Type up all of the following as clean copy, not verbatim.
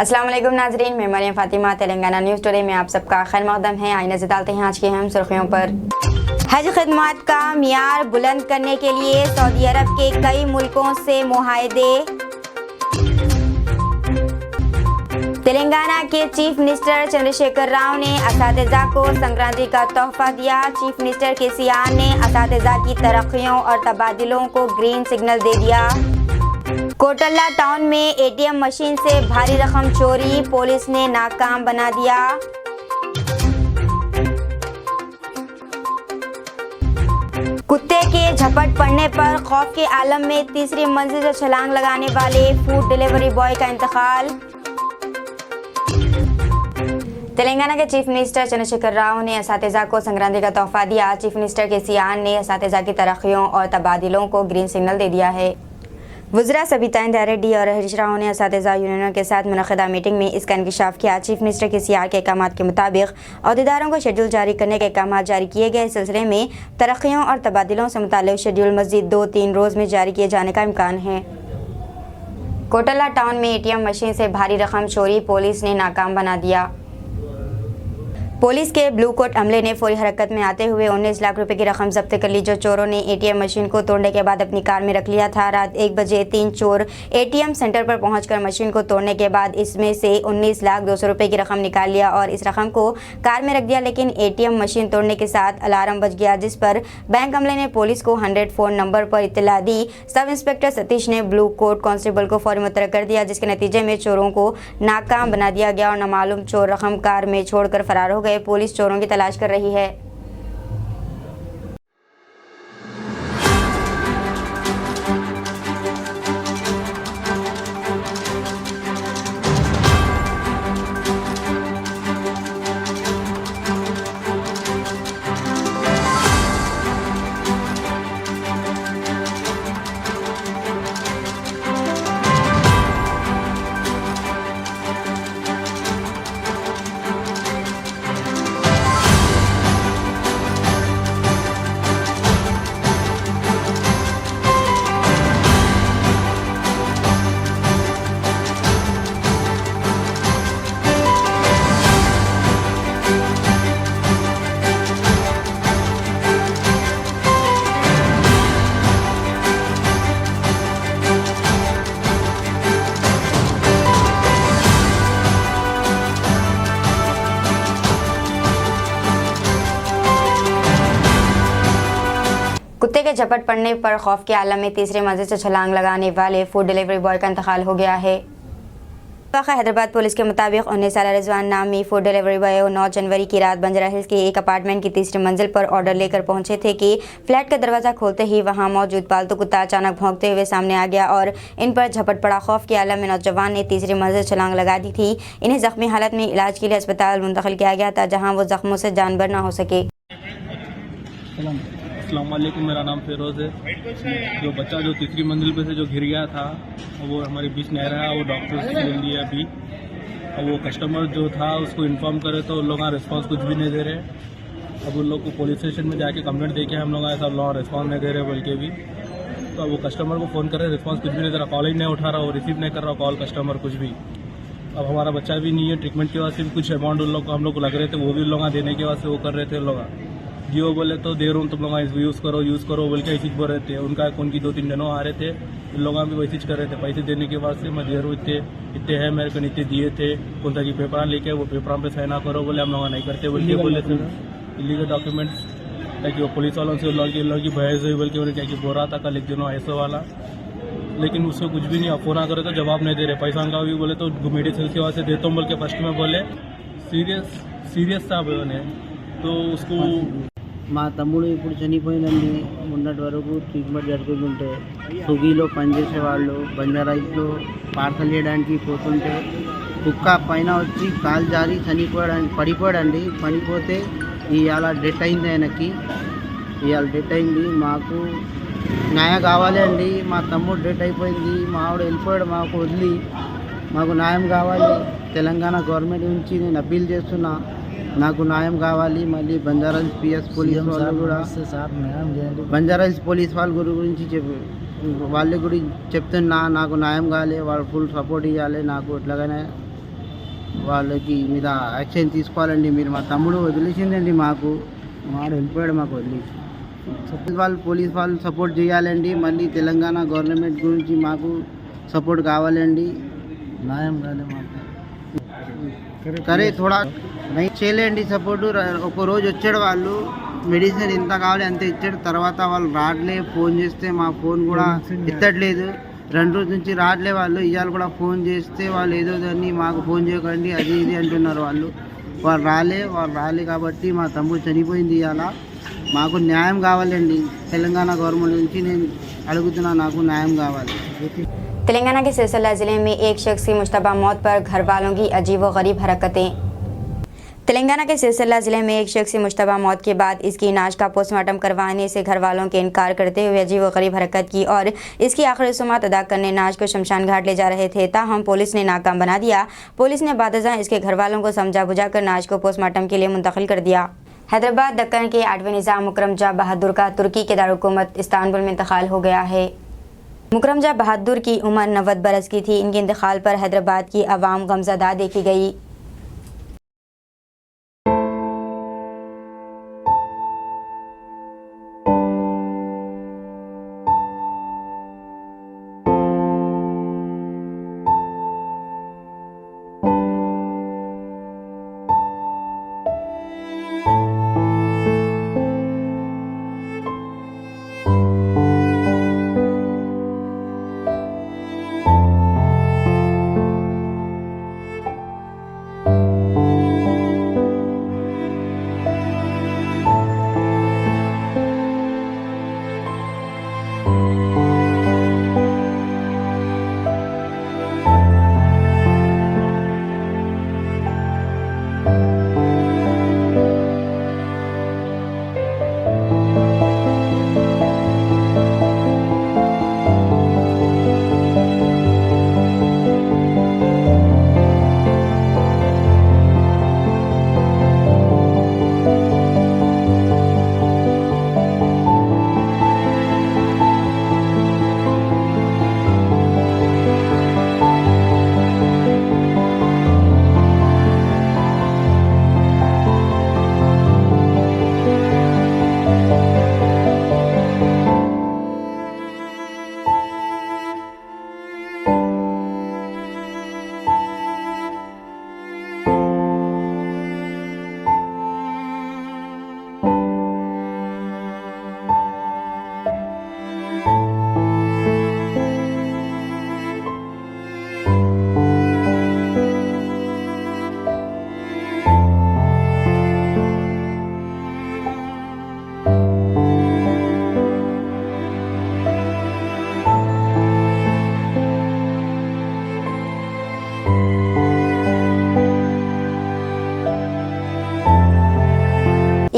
अस्सलाम वालेकुम नाजरीन, मैं मरियम फातिमा। तेलंगाना न्यूज़ टुडे में आप सबका खैर मकदम है। आइए नजर डालते हैं आज की अहम सुर्खियों पर। हज खिदमत का मियार बुलंद करने के लिए सऊदी अरब के कई मुल्कों से मुआहदे। तेलंगाना के चीफ मिनिस्टर चंद्रशेखर राव ने असातिज़ा को संक्रांति का तोहफा दिया। चीफ मिनिस्टर केसीआर ने असातिज़ा की तरक्कियों और तबादलों को ग्रीन सिग्नल दे दिया। कोटला टाउन में एटीएम मशीन से भारी रकम चोरी, पुलिस ने नाकाम बना दिया। कुत्ते के झपट पड़ने पर खौफ के आलम में तीसरी मंजिल से छलांग लगाने वाले फूड डिलीवरी बॉय का इंतकाल। तेलंगाना के चीफ मिनिस्टर चंद्रशेखर राव ने असातिज़ा को संक्रांति का तोहफा दिया। चीफ मिनिस्टर केसीआर ने असातिज़ा की तरक्कियों और तबादलों को ग्रीन सिग्नल दे दिया है। वज़रा सबिता इंदिरा रेड्डी और हरीश राव ने असातिज़ा यूनियनों के साथ मुनक़िदा मीटिंग में इसका इंकशाफ किया। चीफ मिनिस्टर केसीआर के अहकाम के मुताबिक अहदेदारों को शेड्यूल जारी करने के अहकाम जारी किए गए। इस सिलसिले में तरक्कियों और तबादलों से मुताल्लिक़ शेड्यूल मज़ीद 2-3 रोज़ में जारी किए जाने का इम्कान है। कोटला टाउन में एटीएम मशीन से भारी रकम चोरी, पुलिस ने नाकाम बना दिया। पुलिस के ब्लू कोट अमले ने फौरी हरकत में आते हुए 19 लाख रुपए की रकम जब्त कर ली, जो चोरों ने एटीएम मशीन को तोड़ने के बाद अपनी कार में रख लिया था। रात 1 बजे 3 चोर एटीएम सेंटर पर पहुंचकर मशीन को तोड़ने के बाद इसमें से 19,200,000 रुपए की रकम निकाल लिया और इस रकम को कार में रख दिया। लेकिन एटीएम मशीन तोड़ने के साथ अलार्म बज गया, जिस पर बैंक अमले ने पुलिस को 100 फ़ोन नंबर पर इत्तला दी। सब इंस्पेक्टर सतीश ने ब्लू कोट कांस्टेबल को फौरी मुतल्लक कर दिया, जिसके नतीजे में चोरों को नाकाम बना दिया गया और नामालूम चोर रकम कार में छोड़कर फरार हो गए। पुलिस चोरों की तलाश कर रही है। कुत्ते के झपट पड़ने पर खौफ के आलम में तीसरी मंजिल से छलांग लगाने वाले फूड डिलीवरी बॉय का इंतकाल हो गया है। हैदराबाद पुलिस के मुताबिक 19 साल रिजवान नामी फूड डिलीवरी बॉय 9 जनवरी की रात बंजारा हिल्स के एक अपार्टमेंट की तीसरी मंजिल पर ऑर्डर लेकर पहुंचे थे कि फ्लैट का दरवाज़ा खोलते ही वहां मौजूद पालतू कुत्ता अचानक भौंकते हुए सामने आ गया और इन पर झपट पड़ा। खौफ के आलम में नौजवान ने तीसरी मंजिल छलांग लगा दी थी। इन्हें जख्मी हालत में इलाज के लिए अस्पताल मुंतकिल किया गया था, जहाँ वो जख्मों से जानबर न हो सके। अस्सलामुअलैकुम, मेरा नाम फिरोज़ है। जो बच्चा जो तीसरी मंजिल पे से जो गिर गया था वो हमारे बीच नहीं रहा, वो डॉक्टर से ले लिया अभी। और वो कस्टमर जो था उसको इन्फॉर्म करे तो उन लोग रिस्पांस कुछ भी नहीं दे रहे। अब उन लोग को पुलिस स्टेशन में जाके कंप्लेंट दे के हम लोग ऐसा लोग रिस्पांस नहीं दे रहे बोल के भी। तो वो कस्टमर को फ़ोन कर रहे, रिस्पांस कुछ भी नहीं दे रहा, कॉल ही नहीं उठा रहा, वो रिसीव नहीं कर रहा कॉल कस्टमर कुछ भी। अब हमारा बच्चा भी नहीं है, ट्रीटमेंट के वास्ते भी कुछ अमाउंट उन लोग को हम लोग को लग रहे थे, वो भी लोग देने के वास्ते वो कर रहे थे। लोग जी वो बोले तो दे रहा हूँ, तुम लोग यूज़ करो बोल के ऐसी बोल रहे थे। उनका उनकी 2-3 जनों आ रहे थे, इन लोग भी वैसे कर रहे थे। पैसे देने के बाद से मैं दे रहा हूँ, इतने है मेरे को, इतने दिए थे। कौन सा की पेपर लेके वो पेपर पे साइन करो बोले, हम लोग नहीं करते बोल के बोले थे। इलीगल डॉक्यूमेंट्स ताकि वो पुलिस वालों से लोग की बहस हुई बोल के उन्हें क्या बोल रहा था कल लिख देना ऐसा वाला। लेकिन उसको कुछ भी नहीं, फ़ोन करे तो जवाब नहीं दे रहे। पैसा का भी बोले तो मेडिसिन की वजह से देता हूँ बोल के फर्स्ट में बोले। सीरियस था बोले तो उसको మా తమ్ముడు ఇప్పుడు చనిపోయిందండి. మొన్నటి వరకు ట్రీట్మెంట్ జరుగుతుంటే స్విగ్గీలో పనిచేసేవాళ్ళు బంజారాయిస్లో పార్సల్ చేయడానికి పోతుంటే కుక్క పైన వచ్చి కాలు జారి పడిపోయాడండి. పడిపోతే ఇవాళ డెత్ అయింది ఆయనకి. ఇవాళ డెత్ అయింది. మాకు న్యాయం కావాలి అండి. మా తమ్ముడు డెత్ అయిపోయింది, మా ఆవిడ వెళ్ళిపోయాడు మాకు వదిలి. మాకు న్యాయం కావాలి. తెలంగాణ గవర్నమెంట్ నుంచి నేను అప్పీల్ చేస్తున్నా, నాకు న్యాయం కావాలి. మళ్ళీ బంజారాహిల్స్ పిఎస్ పోలీస్ వాళ్ళు కూడా బంజారాహిల్స్ పోలీస్ వాళ్ళ గురించి వాళ్ళ గురించి చెప్తున్నా, నాకు న్యాయం కావాలి. వాళ్ళు ఫుల్ సపోర్ట్ ఇవ్వాలి నాకు. ఎట్లాగైనా వాళ్ళకి మీద యాక్షన్ తీసుకోవాలండి. మీరు మా తమ్ముడు వదిలేసిందండి, మాకు వాడు వెళ్ళిపోయాడు, మాకు వదిలేసి పోలీస్ వాళ్ళు సపోర్ట్ చేయాలండి. మళ్ళీ తెలంగాణ గవర్నమెంట్ గురించి మాకు సపోర్ట్ కావాలండి. న్యాయం కాలే మాకు కరే థోడా నైట్ చేయలేండి సపోర్టు. ఒక రోజు వచ్చాడు, వాళ్ళు మెడిసిన్ ఎంత కావాలి అంత ఇచ్చాడు. తర్వాత వాళ్ళు రావట్లే, ఫోన్ చేస్తే మా ఫోన్ కూడా ఎత్తట్లేదు. 2 రోజుల నుంచి రావట్లే వాళ్ళు. ఇవాళ కూడా ఫోన్ చేస్తే వాళ్ళు ఏదో దాన్ని మాకు ఫోన్ చేయకండి అది ఇది అంటున్నారు. వాళ్ళు రాలే కాబట్టి మా తమ్ముడు చనిపోయింది. ఇవాళ మాకు న్యాయం కావాలండి. తెలంగాణ గవర్నమెంట్ నుంచి నేను అడుగుతున్నా, నాకు న్యాయం కావాలి. तेलंगाना के सिलसिला जिले में एक शख्स की मुश्तबा मौत पर घर वालों की अजीब व गरीब हरकतें। तेलंगाना के सिलसिला जिले में एक शख्स की मुश्तबा मौत के बाद इसकी इनाज का पोस्टमार्टम करवाने से घर वालों के इनकार करते हुए अजीब व गरीब हरकत की और इसकी आखिरी सुमात अदा करने इनाज को शमशान घाट ले जा रहे थे। ताहम पुलिस ने नाकाम बना दिया। पुलिस ने बादशाह इसके घर वालों को समझा बुझाकर इनाज को पोस्टमार्टम के लिए मुंतकिल कर दिया। हैदराबाद दक्कन के 8वें निज़ाम मुकरम जहाँ बहादुर का तुर्की के दारुल-हुकूमत इस्तांबुल में इंतकाल हो गया है। मुकरम जहाँ बहादुर की उम्र 90 बरस की थी। इनके इंतकाल पर हैदराबाद की आवाम गमज़दा देखी गई।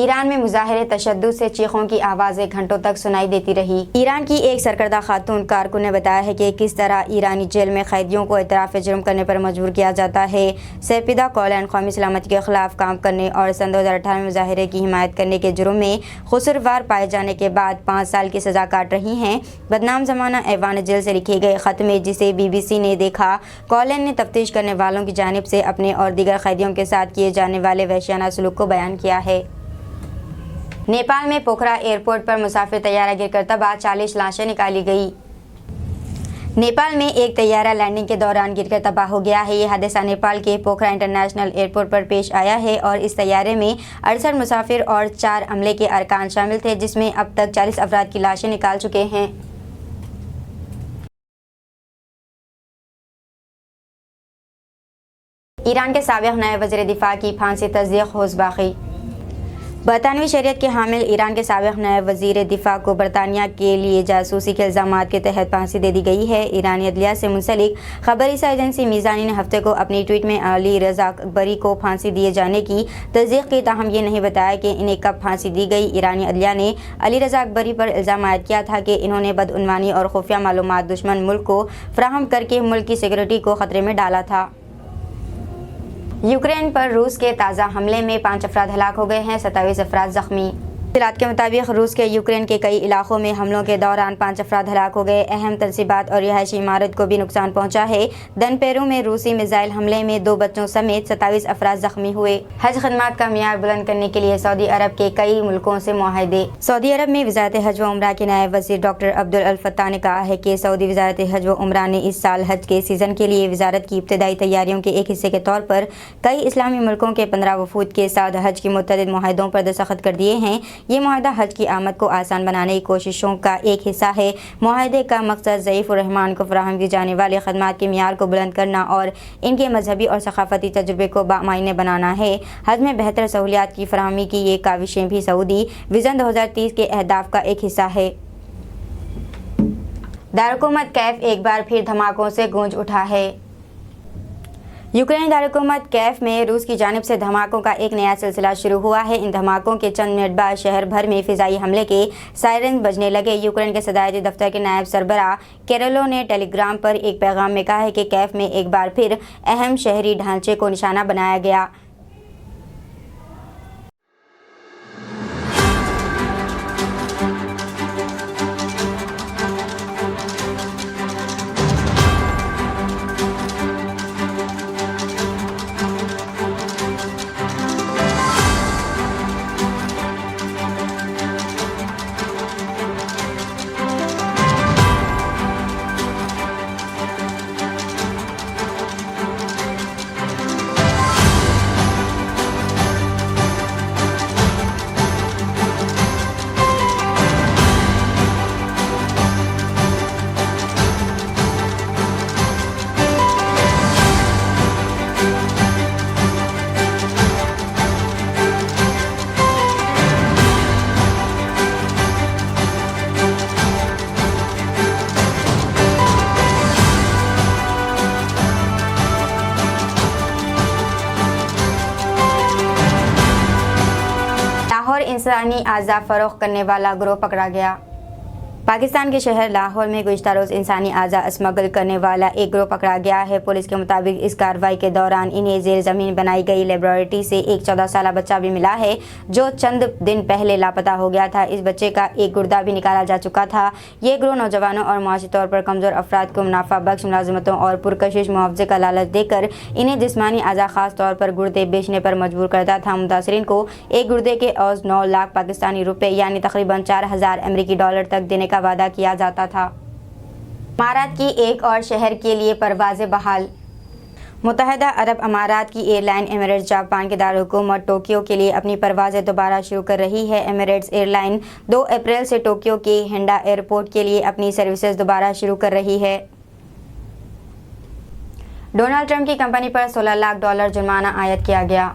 ईरान में मुजाहिरे तशद्दुद से चीखों की आवाज़ें घंटों तक सुनाई देती रही। ईरान की एक सरकर्दा खातून कारकुन ने बताया है कि किस तरह ईरानी जेल में कैदियों को इतराफ़ जुर्म करने पर मजबूर किया जाता है। सैयदा कौलान कौमी सलामती के खिलाफ काम करने और सन 2018 में मुजाहिरे की हिमायत करने के जुर्म में कसूरवार पाए जाने के बाद 5 साल की सज़ा काट रही हैं। बदनाम ज़माना ऐवान जेल से लिखे गए ख़त में जिसे BBC ने देखा, कौलान ने तफ्तीश करने वालों की जानिब से अपने और दीगर कैदियों के साथ किए जाने वाले वहशियाना सलूक को बयान किया है। नेपाल में पोखरा एयरपोर्ट पर मुसाफिर तैयारा गिरकर तबाह, 40 लाशें निकाली गई। नेपाल में एक तैयारा लैंडिंग के दौरान गिरकर तबाह हो गया है। ये हादसा नेपाल के पोखरा इंटरनेशनल एयरपोर्ट पर पेश आया है और इस तैयारे में 68 मुसाफिर और 4 अमले के अरकान शामिल थे, जिसमें अब तक 40 अफराद की लाशें निकाल चुके हैं। ईरान के साबिक़ नायब वज़ीर दिफा की फांसी तस्दीक होश बाकी। बरतानवी शरीयत के हामिल ईरान के साबिक़ नायब वज़ीर दिफा को बरतानिया के लिए जासूसी के इल्ज़ामात के तहत फांसी दे दी गई है। ईरानी अदलिया से मुंसलिक खबरी एजेंसी मीज़ानी ने हफ्ते को अपनी ट्वीट में अली रज़ा अकबरी को फांसी दिए जाने की तस्दीक की, ताहम ये नहीं बताया कि इन्हें कब फांसी दी गई। ईरानी अदलिया ने अली रज़ा अकबरी पर इल्ज़ाम आयद किया था कि इन्होंने बदउनवानी और खुफिया मालूमात दुश्मन मुल्क को फ्राहम करके मुल्क की सिक्योरिटी को ख़तरे में डाला था। यूक्रेन पर रूस के ताज़ा हमले में 5 अफराद हलाक हो गए हैं, 27 अफराद ज़ख्मी। तफसीलात के मुताबिक रूस के यूक्रेन के कई इलाकों में हमलों के दौरान 5 अफराद हलाक हो गए। अहम तंसीबात और रिहायशी इमारत को भी नुकसान पहुंचा है। दनपेरू में रूसी मिसाइल हमले में 2 बच्चों समेत 27 अफराद जख्मी हुए। हज खदमात का मियार बुलंद करने के लिए सऊदी अरब के कई मुल्कों से मुआहदे। सऊदी अरब में वज़ारत हज व उम्रा के नायब वज़ीर डॉक्टर अब्दुल अल फत्ताह ने कहा है कि सऊदी वज़ारत हज व उम्रा ने इस साल हज के सीज़न के लिए वज़ारत की इब्तदाई तैयारियों के एक हिस्से के तौर पर कई इस्लामी मुल्कों के 15 वफूद के साथ हज की मुतअद्दिद मुआहदों पर दस्तखत कर दिए हैं। ये मुआहदा हज की आमद को आसान बनाने की कोशिशों का एक हिस्सा है। मुआहदे का मकसद ज़ईफ़ुर रहमान को फराहम की जाने वाले खदमात के मियार को बुलंद करना और इनके मजहबी और सकाफती तजुर्बे को बामायने बनाना है। हज में बेहतर सहूलियात की फराहमी की ये काविशें भी सऊदी विज़न 2030 के अहदाफ का एक हिस्सा है। दारुकुमत कैफ एक बार फिर धमाकों से गूंज उठा है। यूक्रेन दारुकुमत कैफ में रूस की जानिब से धमाकों का एक नया सिलसिला शुरू हुआ है। इन धमाकों के चंद मिनट बाद शहर भर में फ़िज़ाई हमले के सायरन बजने लगे। यूक्रेन के सदारती दफ्तर के नायब सरबराह केरलो ने टेलीग्राम पर एक पैगाम में कहा है कि कैफ में एक बार फिर अहम शहरी ढांचे को निशाना बनाया गया। इंसानी आज़ा फ़रोख्त करने वाला गिरोह पकड़ा गया। पाकिस्तान के शहर लाहौर में गुज़िश्ता रोज़ इंसानी आज़ा स्मगल करने वाला एक गिरोह पकड़ा गया है। पुलिस के मुताबिक इस कार्रवाई के दौरान इन्हें ज़ेर ज़मीन बनाई गई लेबोरेटरी से एक 14 साल बच्चा भी मिला है जो चंद दिन पहले लापता हो गया था। इस बच्चे का एक गुर्दा भी निकाला जा चुका था। ये गिरोह नौजवानों और माशी तौर पर कमज़ोर अफराद को मुनाफा बख्श मुलाजमतों और पुरकशिश मुआवजे का लालच देकर इन्हें जिस्मानी आज़ा ख़ास तौर पर गुर्दे बेचने पर मजबूर करता था। मुतासरीन को एक गुर्दे के औज़ 9 लाख पाकिस्तानी रुपये यानी तकरीबन 4000 अमेरिकी डॉलर तक देने का वादा किया जाता था। अमारात की एक और शहर के लिए परवाज़ें बहाल। मुत्तहिदा अरब अमारात की एयरलाइन एमिरेट्स जापान के दारुल-हुकूमत टोक्यो के लिए अपनी परवाज़ें दोबारा शुरू कर रही है। एमिरेट्स एयरलाइन 2 अप्रैल से टोक्यो के हेंडा एयरपोर्ट के लिए अपनी सर्विसेज दोबारा शुरू कर रही है। डोनाल्ड ट्रंप की कंपनी पर $16 लाख जुर्माना आयद किया गया।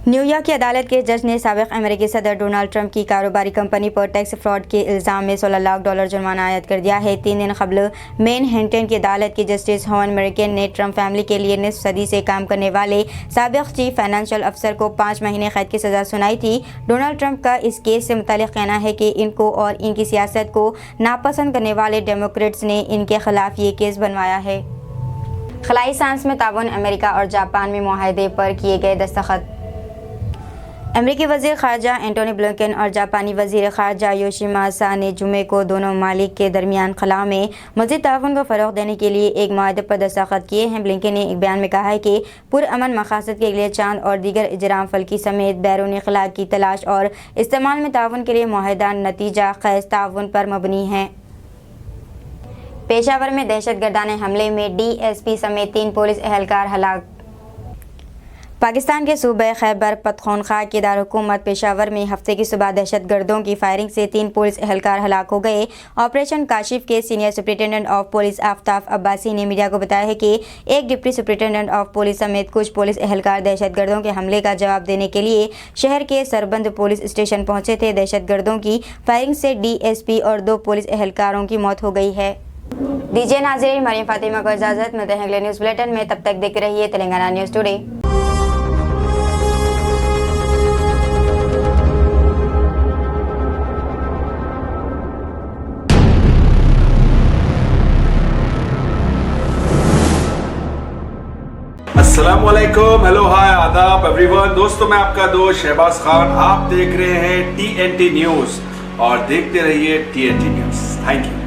न्यूयॉर्क की अदालत के जज ने साबिक़ अमेरिकी सदर डोनाल्ड ट्रंप की कारोबारी कंपनी पर टैक्स फ्रॉड के इल्ज़ाम में $16 लाख जुर्माना आयद कर दिया है। 3 दिन कबल मैनहट्टन की अदालत के जस्टिस हॉन मेरिकन ने ट्रंप फैमिली के लिए निस्फ सदी से काम करने वाले साबिक़ चीफ फाइनेंशियल अफसर को 5 महीने कैद की सज़ा सुनाई थी। डोनाल्ड ट्रंप का इस केस से मुताल्लिक़ कहना है कि इनको और इनकी सियासत को नापसंद करने वाले डेमोक्रेट्स ने इनके खिलाफ ये केस बनवाया है। खलाई साइंस में ताउन अमेरिका और जापान में मुआहदे पर किए गए दस्तखत। अमेरिकी वज़ीर ख़ारजा एंटोनी ब्लिंकन और जापानी वज़ीर ख़ारजा योशिमासा ने जुमे को दोनों ममालिक के दरमियान खला में मज़ीद ताउन को फ़रोग़ देने के लिए एक मुआहदे पर दस्तखत किए हैं। ब्लिंकन ने एक बयान में कहा है कि पुरअमन मक़ासद के लिए चांद और दीगर इजराम फल्की समेत बैरूनी खला की तलाश और इस्तेमाल में ताउन के लिए मुआहदा नतीजा ख़ैज़ ताउन पर मबनी है। पेशावर में दहशतगर्दाने हमले में DSP समेत 3 पुलिस एहलकार हलाक। पाकिस्तान के सूबे खैबर पख्तूनख्वा के दारुल-हुकूमत पेशावर में हफ्ते की सुबह दहशतगर्दों की फायरिंग से 3 पुलिस एहलकार हलाक हो गए। ऑपरेशन काशिफ के senior superintendent of police Aftab Abbasi ने मीडिया को बताया है कि एक डिप्टी सुपरिटेंडेंट ऑफ पुलिस समेत कुछ पुलिस एहलकार दहशतगर्दों के हमले का जवाब देने के लिए शहर के सरबंद पुलिस स्टेशन पहुंचे थे। दहशतगर्दों की फायरिंग से DSP और 2 पुलिस एहलकारों की मौत हो गई है। दीजिए नाज़रीन, मरियम फातिमा को इजाज़त। मिलते हैं अगले न्यूज़ बुलेटिन में, तब तक देखते रहिए तेलंगाना न्यूज़ टुडे। अस्सलामुअलैकुम, हेलो हाय आदाब एवरीवन। दोस्तों मैं आपका दोस्त शहबाज खान, आप देख रहे हैं TNT न्यूज़ और देखते रहिए TNT न्यूज़। Thank you.